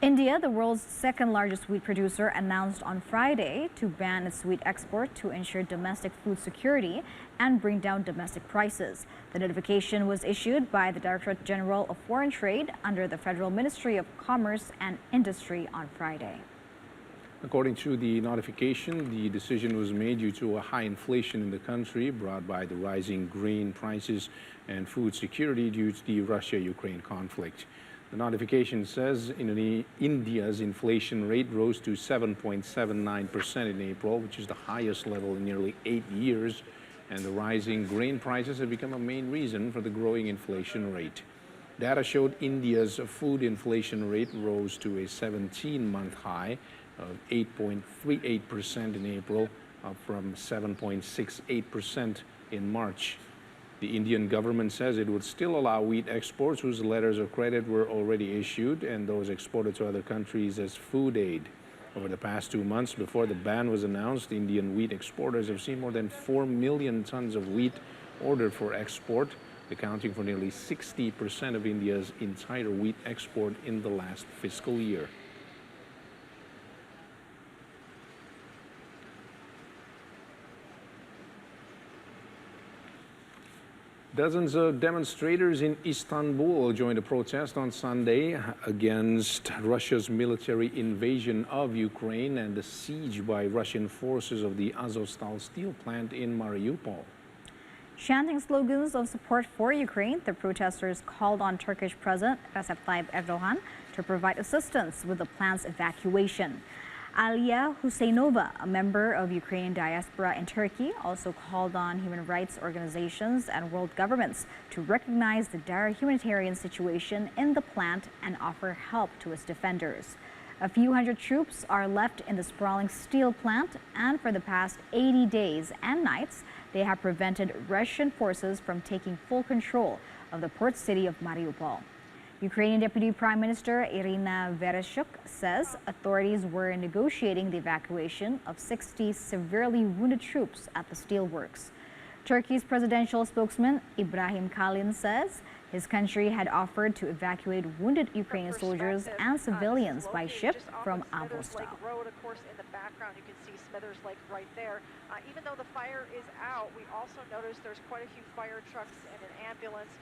India, the world's second-largest wheat producer, announced on Friday to ban its wheat export to ensure domestic food security and bring down domestic prices. The notification was issued by the Directorate General of Foreign Trade under the Federal Ministry of Commerce and Industry on Friday. According to the notification, the decision was made due to a high inflation in the country brought by the rising grain prices and food security due to the Russia-Ukraine conflict. The notification says India's inflation rate rose to 7.79% in April, which is the highest level in nearly 8 years, and the rising grain prices have become a main reason for the growing inflation rate. Data showed India's food inflation rate rose to a 17-month high of 8.38% in April, up from 7.68% in March. The Indian government says it would still allow wheat exports whose letters of credit were already issued and those exported to other countries as food aid. Over the past 2 months before the ban was announced, Indian wheat exporters have seen more than 4 million tons of wheat ordered for export, accounting for nearly 60% of India's entire wheat export in the last fiscal year. Dozens of demonstrators in Istanbul joined a protest on Sunday against Russia's military invasion of Ukraine and the siege by Russian forces of the Azovstal steel plant in Mariupol. Chanting slogans of support for Ukraine, the protesters called on Turkish President Recep Tayyip Erdogan to provide assistance with the plant's evacuation. Aliya Husseinova, a member of Ukrainian diaspora in Turkey, also called on human rights organizations and world governments to recognize the dire humanitarian situation in the plant and offer help to its defenders. A few hundred troops are left in the sprawling steel plant, and for the past 80 days and nights, they have prevented Russian forces from taking full control of the port city of Mariupol. Ukrainian Deputy Prime Minister Irina Vereshchuk says authorities were negotiating the evacuation of 60 severely wounded troops at the steelworks. Turkey's presidential spokesman Ibrahim Kalin says his country had offered to evacuate wounded Ukrainian soldiers and civilians by ship from azovstal. Of course, in the background, you can see Smithers Lake right there. Even though the fire is out, we also noticed there's quite a few fire trucks and an ambulance.